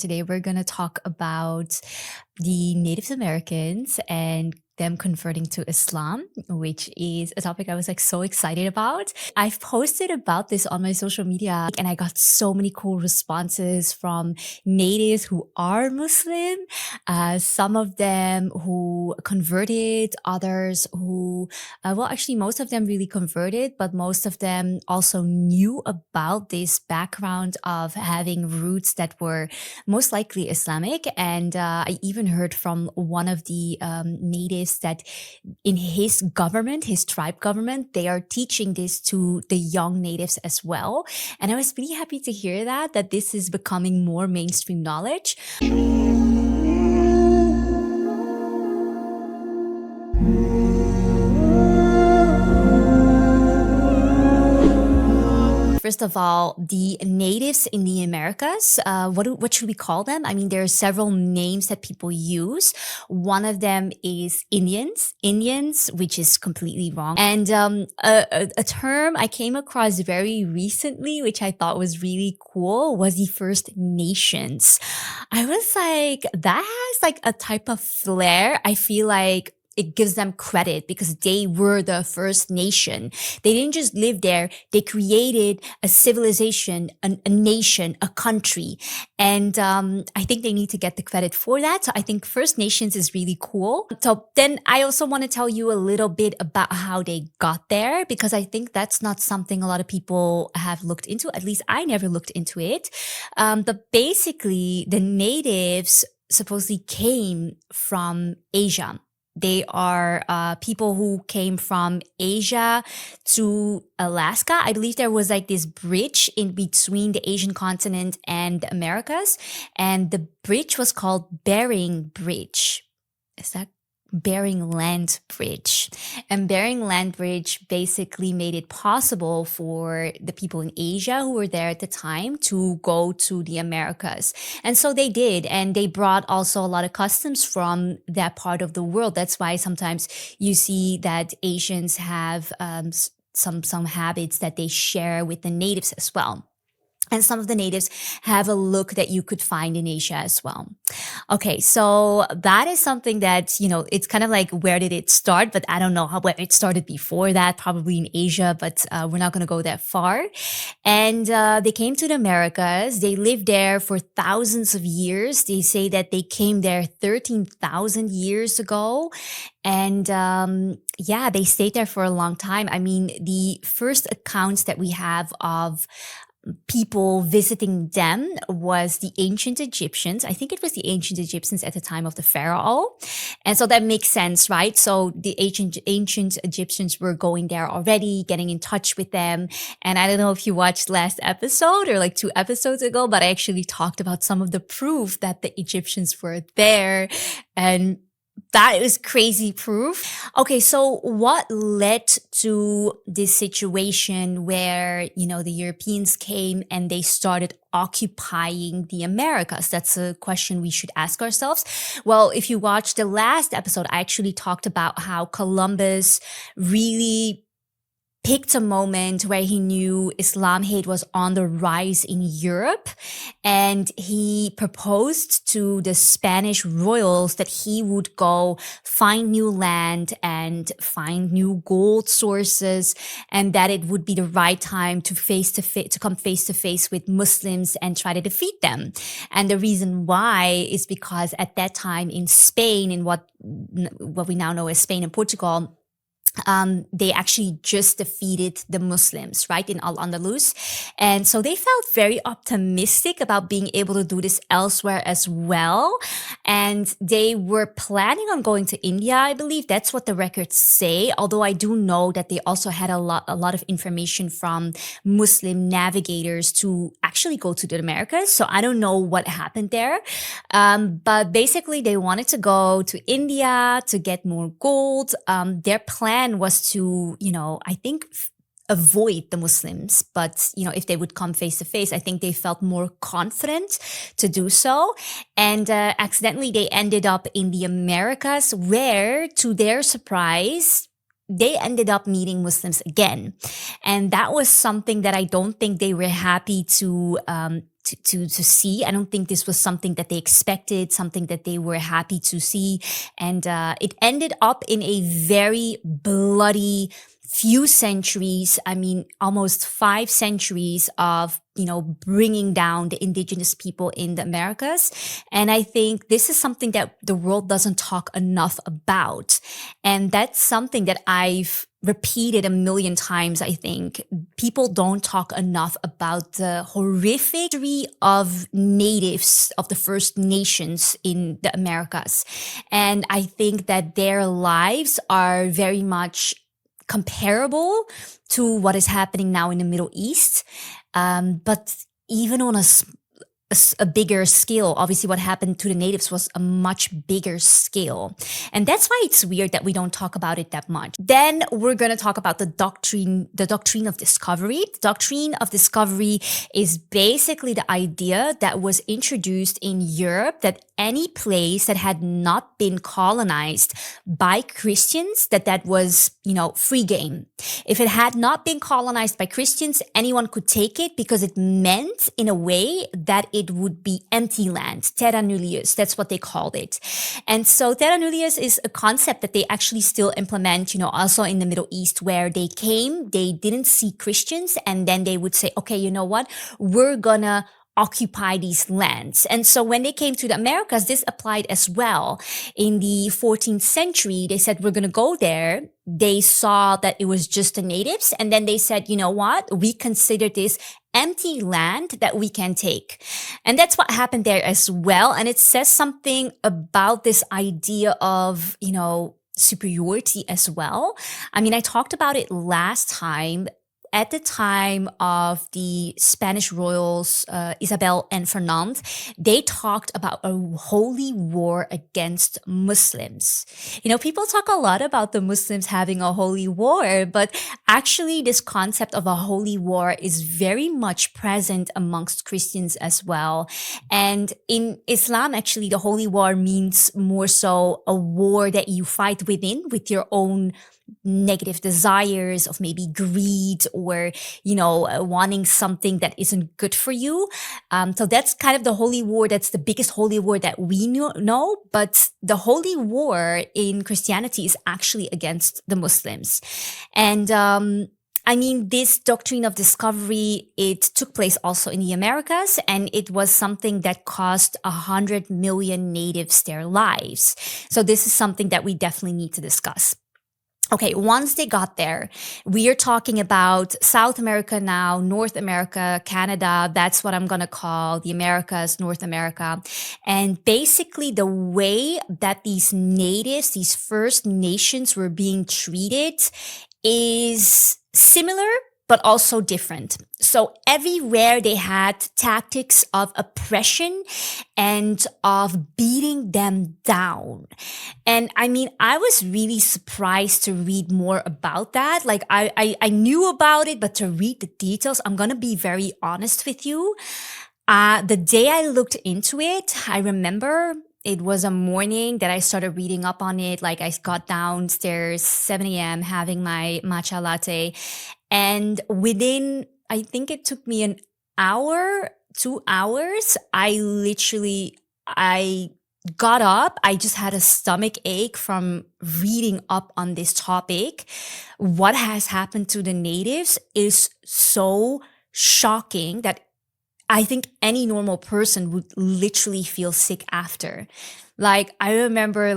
today we're going to talk about the Native Americans and them converting to Islam, which is a topic I was like so excited about. I've posted about this on my social media and I got so many cool responses from natives who are Muslim, some of them who converted, others who, well, actually most of them really converted, but most of them also knew about this background of having roots that were most likely Islamic. And I even heard from one of the natives that in his government, his tribe government, they are teaching this to the young natives as well. And I was really happy to hear that this is becoming more mainstream knowledge. First of all, the natives in the Americas, what should we call them? I mean, there are several names that people use. One of them is Indians, which is completely wrong. And a term I came across very recently, which I thought was really cool, was the First Nations. I was like, that has like a type of flair. I feel like it gives them credit because they were the first nation. They didn't just live there. They created a civilization, a nation, a country. And I think they need to get the credit for that. So I think First Nations is really cool. So then I also want to tell you a little bit about how they got there, because I think that's not something a lot of people have looked into. At least I never looked into it. But basically, the natives supposedly came from Asia. They are people who came from Asia to Alaska. I believe there was like this bridge in between the Asian continent and the Americas. And the bridge was called Bering Bridge. Is that Bering Land Bridge? And Bering Land Bridge basically made it possible for the people in Asia who were there at the time to go to the Americas. And so they did. And they brought also a lot of customs from that part of the world. That's why sometimes you see that Asians have some habits that they share with the natives as well. And some of the natives have a look that you could find in Asia as well. Okay, so that is something that, it's kind of like, where did it start? But I don't know where it started before that, probably in Asia, but we're not going to go that far. And they came to the Americas. They lived there for thousands of years. They say that they came there 13,000 years ago. And they stayed there for a long time. I mean, the first accounts that we have of people visiting them was the ancient Egyptians. I think it was the ancient Egyptians at the time of the pharaoh. And so that makes sense, right? So the ancient Egyptians were going there already, getting in touch with them. And I don't know if you watched last episode or like 2 episodes ago, but I actually talked about some of the proof that the Egyptians were there. And that is crazy proof. Okay, so what led to this situation where, the Europeans came and they started occupying the Americas? That's a question we should ask ourselves. Well, if you watched the last episode, I actually talked about how Columbus really picked a moment where he knew Islam hate was on the rise in Europe, and he proposed to the Spanish royals that he would go find new land and find new gold sources, and that it would be the right time to come face to face with Muslims and try to defeat them. And the reason why is because at that time in Spain, in what we now know as Spain and Portugal, they actually just defeated the Muslims, right, in Al-Andalus. And so they felt very optimistic about being able to do this elsewhere as well. And they were planning on going to India, I believe. That's what the records say. Although I do know that they also had a lot of information from Muslim navigators to actually go to the Americas. So I don't know what happened there. But basically they wanted to go to India to get more gold. Their plan was to, I think avoid the Muslims, but if they would come face to face, I think they felt more confident to do so. And accidentally they ended up in the Americas, where to their surprise, they ended up meeting Muslims again. And that was something that I don't think they were happy to to see. I don't think this was something that they expected, something that they were happy to see. And it ended up in a very bloody few centuries. I mean, almost 5 centuries of, bringing down the indigenous people in the Americas. And I think this is something that the world doesn't talk enough about. And that's something that I've repeated a million times. I think people don't talk enough about the horrific history of natives, of the First Nations in the Americas. And I think that their lives are very much comparable to what is happening now in the Middle East. But even on a bigger scale, obviously what happened to the natives was a much bigger scale. And that's why it's weird that we don't talk about it that much. Then we're going to talk about the doctrine of discovery. The doctrine of discovery is basically the idea that was introduced in Europe that any place that had not been colonized by Christians, that was, free game. If it had not been colonized by Christians, anyone could take it because it meant in a way that it would be empty land, terra nullius. That's what they called it. And so terra nullius is a concept that they actually still implement, also in the Middle East, where they came, they didn't see Christians, and then they would say, okay, you know what? We're gonna occupy these lands. And so when they came to the Americas, this applied as well. In the 14th century, they said, we're going to go there. They saw that it was just the natives. And then they said, you know what? We consider this empty land that we can take. And that's what happened there as well. And it says something about this idea of, superiority as well. I mean, I talked about it last time. At the time of the Spanish royals, Isabel and Fernand, they talked about a holy war against Muslims. People talk a lot about the Muslims having a holy war, but actually this concept of a holy war is very much present amongst Christians as well. And in Islam, actually, the holy war means more so a war that you fight within with your own negative desires of maybe greed or, wanting something that isn't good for you. So that's kind of the holy war. That's the biggest holy war that we know. But the holy war in Christianity is actually against the Muslims. And, this doctrine of discovery, it took place also in the Americas, and it was something that cost 100 million natives their lives. So this is something that we definitely need to discuss. Okay, once they got there, we are talking about South America now, North America, Canada. That's what I'm going to call the Americas, North America. And basically the way that these natives, these First Nations were being treated is similar, but also different. So everywhere they had tactics of oppression and of beating them down. And I was really surprised to read more about that. Like I knew about it, but to read the details, I'm going to be very honest with you. The day I looked into it, I remember it was a morning that I started reading up on it. Like I got downstairs 7 a.m. having my matcha latte. And within, I think it took me an hour, 2 hours, I got up. I just had a stomach ache from reading up on this topic. What has happened to the natives is so shocking that I think any normal person would literally feel sick after. Like, I remember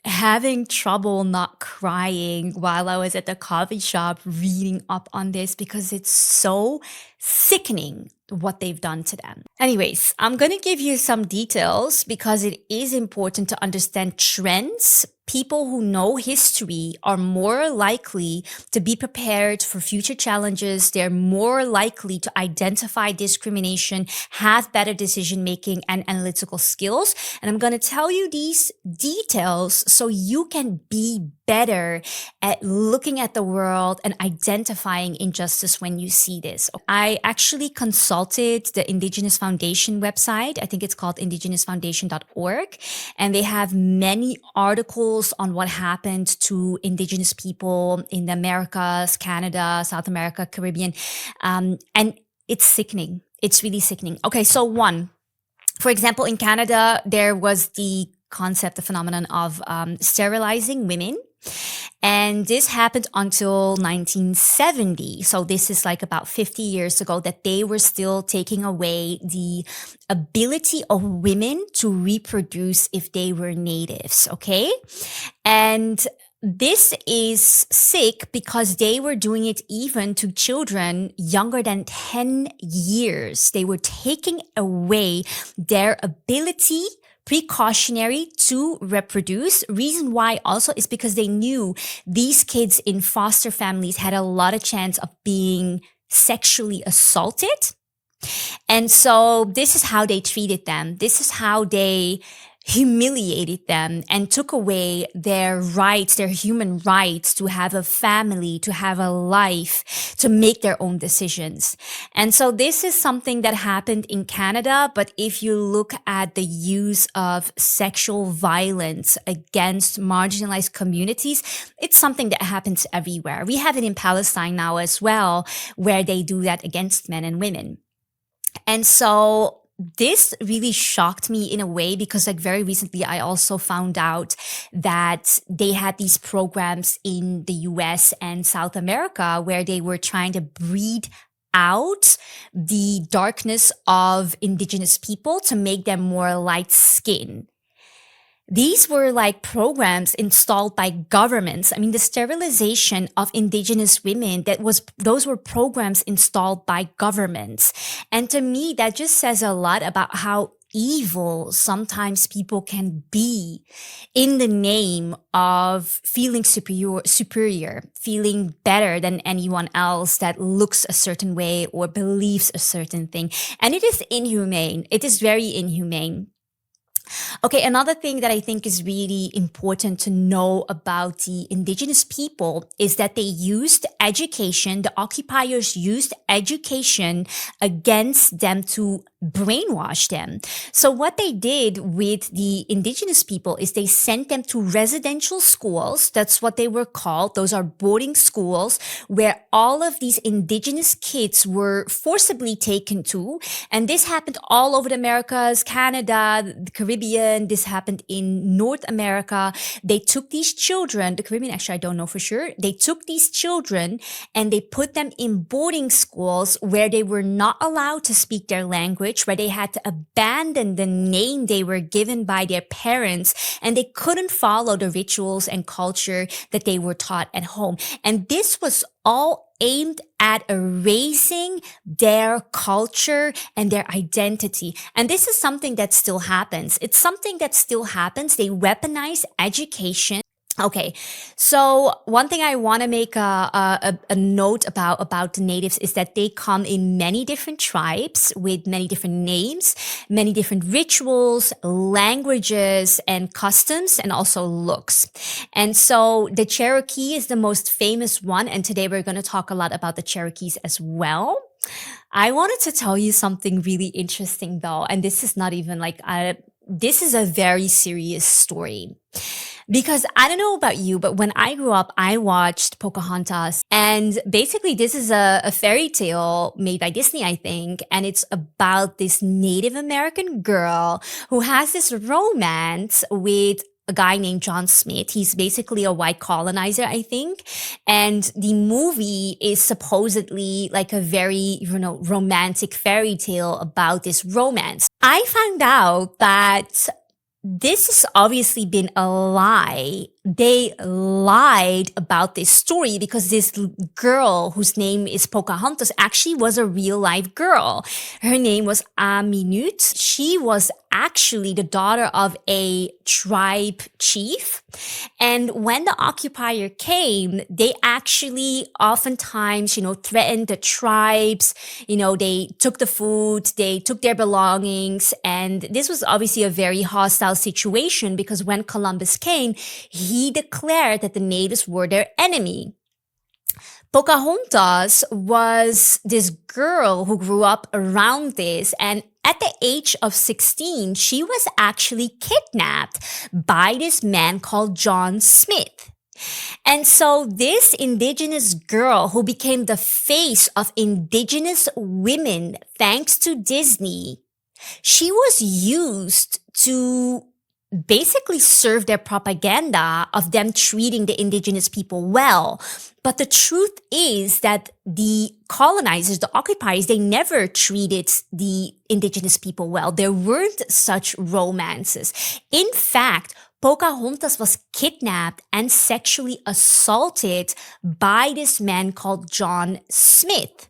having trouble not crying while I was at the coffee shop reading up on this because it's so sickening what they've done to them. Anyways, I'm going to give you some details because it is important to understand trends. People who know history are more likely to be prepared for future challenges. They're more likely to identify discrimination, have better decision-making and analytical skills. And I'm going to tell you these details so you can be better at looking at the world and identifying injustice when you see this. I actually consulted the Indigenous Foundation website. I think it's called indigenousfoundation.org. And they have many articles on what happened to Indigenous people in the Americas, Canada, South America, Caribbean. And it's sickening. It's really sickening. Okay, so for example, in Canada, there was the phenomenon of sterilizing women. And this happened until 1970. So this is like about 50 years ago that they were still taking away the ability of women to reproduce if they were natives. Okay. And this is sick because they were doing it even to children younger than 10 years. They were taking away their ability precautionary to reproduce. Reason why also is because they knew these kids in foster families had a lot of chance of being sexually assaulted. And so this is how they treated them. This is how they humiliated them and took away their rights, their human rights to have a family, to have a life, to make their own decisions. And so this is something that happened in Canada. But if you look at the use of sexual violence against marginalized communities, it's something that happens everywhere. We have it in Palestine now as well, where they do that against men and women. And so this really shocked me in a way because like very recently, I also found out that they had these programs in the US and South America where they were trying to breed out the darkness of indigenous people to make them more light skinned. These were like programs installed by governments. I mean, the sterilization of indigenous women, those were programs installed by governments. And to me, that just says a lot about how evil sometimes people can be in the name of feeling superior, feeling better than anyone else that looks a certain way or believes a certain thing. And it is inhumane. It is very inhumane. Okay, another thing that I think is really important to know about the indigenous people is that they used education, the occupiers used education against them to brainwash them. So what they did with the indigenous people is they sent them to residential schools. That's what they were called. Those are boarding schools where all of these indigenous kids were forcibly taken to. And this happened all over the Americas, Canada, the Caribbean. This happened in North America. They took these children, the Caribbean, actually, I don't know for sure. They took these children and they put them in boarding schools where they were not allowed to speak their language, where they had to abandon the name they were given by their parents, and they couldn't follow the rituals and culture that they were taught at home. And this was all aimed at erasing their culture and their identity. And this is something that still happens. It's something that still happens. They weaponize education. Okay, so one thing I want to make a note about the natives is that they come in many different tribes with many different names, many different rituals, languages, and customs, and also looks. And so the Cherokee is the most famous one, and today we're going to talk a lot about the Cherokees as well. I wanted to tell you something really interesting though, and this is not even like this is a very serious story. Because I don't know about you, but when I grew up, I watched Pocahontas. And basically, this is a fairy tale made by Disney, I think. And it's about this Native American girl who has this romance with a guy named John Smith. He's basically a white colonizer, I think. And the movie is supposedly like a very, romantic fairy tale about this romance. I found out that this has obviously been a lie. They lied about this story because this girl whose name is Pocahontas actually was a real life girl. Her name was Aminute. She was actually the daughter of a tribe chief. And when the occupier came, they actually oftentimes, threatened the tribes. They took the food, they took their belongings. And this was obviously a very hostile situation because when Columbus came, he declared that the natives were their enemy. Pocahontas was this girl who grew up around this, and at the age of 16, she was actually kidnapped by this man called John Smith. And so this indigenous girl who became the face of indigenous women thanks to Disney, she was used to basically serve their propaganda of them treating the indigenous people well. But the truth is that the colonizers, the occupiers, they never treated the indigenous people well. There weren't such romances. In fact, Pocahontas was kidnapped and sexually assaulted by this man called John Smith.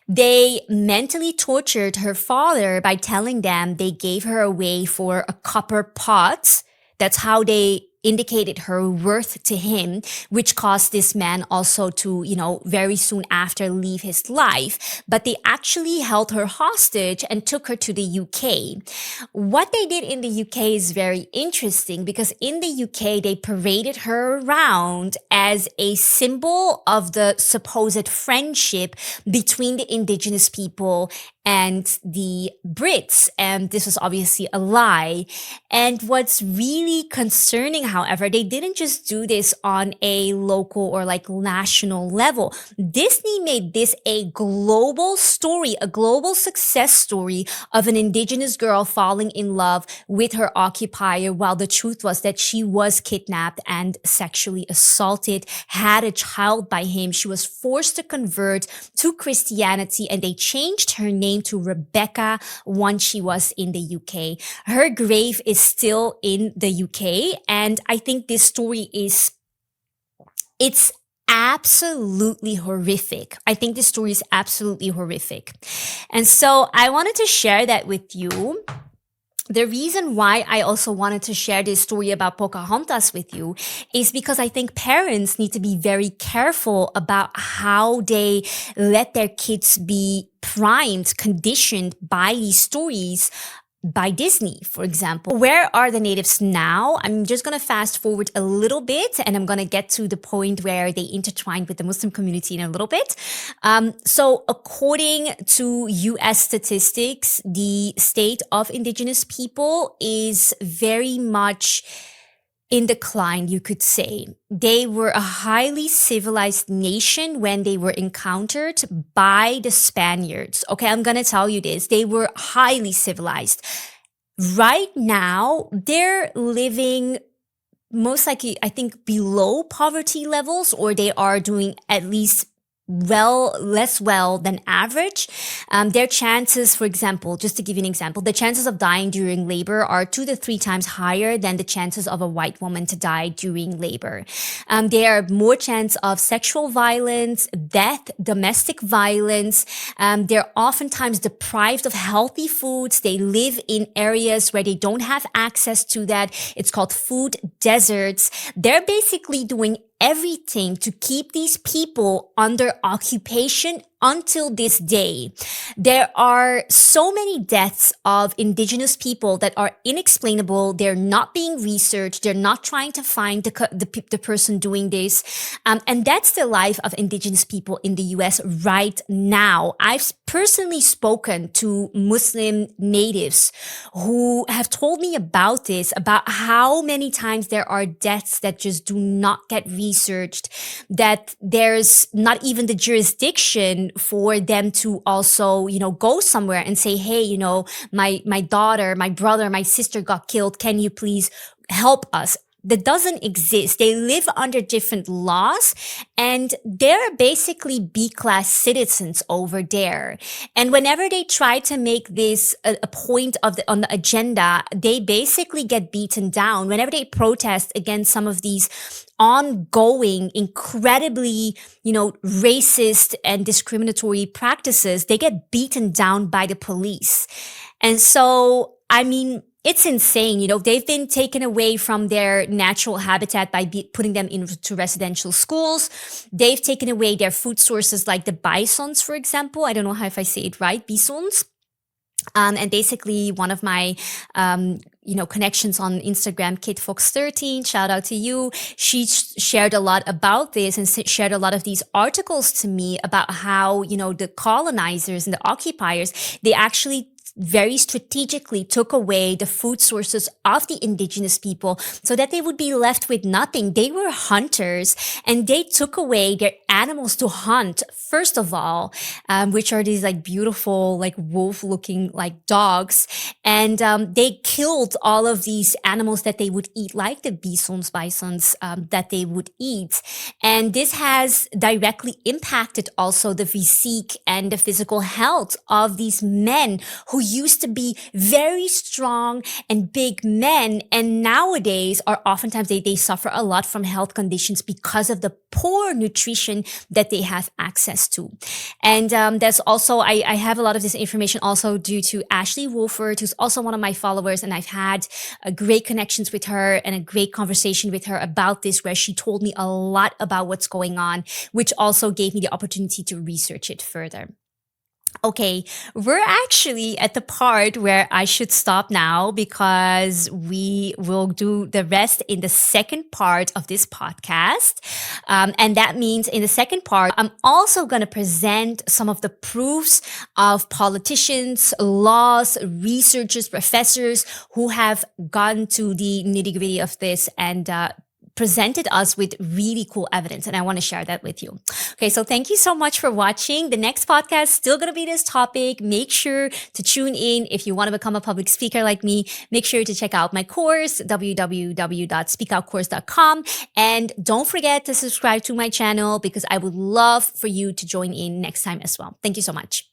They mentally tortured her father by telling them they gave her away for a copper pot. That's how they indicated her worth to him, which caused this man also to, very soon after leave his life. But they actually held her hostage and took her to the UK. What they did in the UK is very interesting because in the UK, they paraded her around as a symbol of the supposed friendship between the indigenous people and the Brits. And this was obviously a lie. And what's really concerning, however, they didn't just do this on a local or like national level. Disney made this a global story, a global success story of an indigenous girl falling in love with her occupier, while the truth was that she was kidnapped and sexually assaulted, had a child by him. She was forced to convert to Christianity, and they changed her name to Rebecca once she was in the UK. Her grave is still in the UK, and I think this story it's absolutely horrific. I think this story is absolutely horrific. And so I wanted to share that with you. The reason why I also wanted to share this story about Pocahontas with you is because I think parents need to be very careful about how they let their kids be primed, conditioned by these stories by Disney, for example. Where are the natives now? I'm just going to fast forward a little bit and I'm going to get to the point where they intertwine with the Muslim community in a little bit. So according to US statistics, the state of indigenous people is very much in decline, you could say. They were a highly civilized nation when they were encountered by the Spaniards. Okay, I'm gonna tell you this. They were highly civilized. Right now, they're living most likely, I think, below poverty levels, or they are doing at least less well than average. Their chances, for example, just to give you an example, the chances of dying during labor are 2 to 3 times higher than the chances of a white woman to die during labor. There are more chance of sexual violence, death, domestic violence. They're oftentimes deprived of healthy foods. They live in areas where they don't have access to that. It's called food deserts. They're basically doing everything to keep these people under occupation until this day. There are so many deaths of indigenous people that are inexplainable. They're not being researched. They're not trying to find the person doing this. And that's the life of indigenous people in the US right now. I've personally spoken to Muslim natives who have told me about this, about how many times there are deaths that just do not get researched, that there's not even the jurisdiction for them to also, go somewhere and say, hey, my daughter, my brother, my sister got killed. Can you please help us? That doesn't exist. They live under different laws and they're basically B-class citizens over there. And whenever they try to make this a point on the agenda, they basically get beaten down. Whenever they protest against some of these ongoing, incredibly, racist and discriminatory practices, they get beaten down by the police. And so, it's insane. They've been taken away from their natural habitat by putting them into residential schools. They've taken away their food sources like the bisons, for example. I don't know if I say it right, bisons. And basically one of my, connections on Instagram, KidFox13, shout out to you. She shared a lot about this and shared a lot of these articles to me about how, the colonizers and the occupiers, they actually very strategically took away the food sources of the indigenous people so that they would be left with nothing. They were hunters, and they took away their animals to hunt, first of all, which are these like beautiful, like wolf looking like dogs. And they killed all of these animals that they would eat, like the bisons, that they would eat. And this has directly impacted also the physique and the physical health of these men who used to be very strong and big men. And nowadays are oftentimes they suffer a lot from health conditions because of the poor nutrition that they have access to. And there's also, I have a lot of this information also due to Ashley Wolford, who's also one of my followers. And I've had great connections with her and a great conversation with her about this, where she told me a lot about what's going on, which also gave me the opportunity to research it further. Okay, we're actually at the part where I should stop now, because we will do the rest in the second part of this podcast. And that means in the second part, I'm also going to present some of the proofs of politicians, laws, researchers, professors who have gone to the nitty-gritty of this and presented us with really cool evidence. And I want to share that with you. Okay, so thank you so much for watching. The next podcast is still going to be this topic. Make sure to tune in. If you want to become a public speaker like me, make sure to check out my course, www.speakoutcourse.com. And don't forget to subscribe to my channel, because I would love for you to join in next time as well. Thank you so much.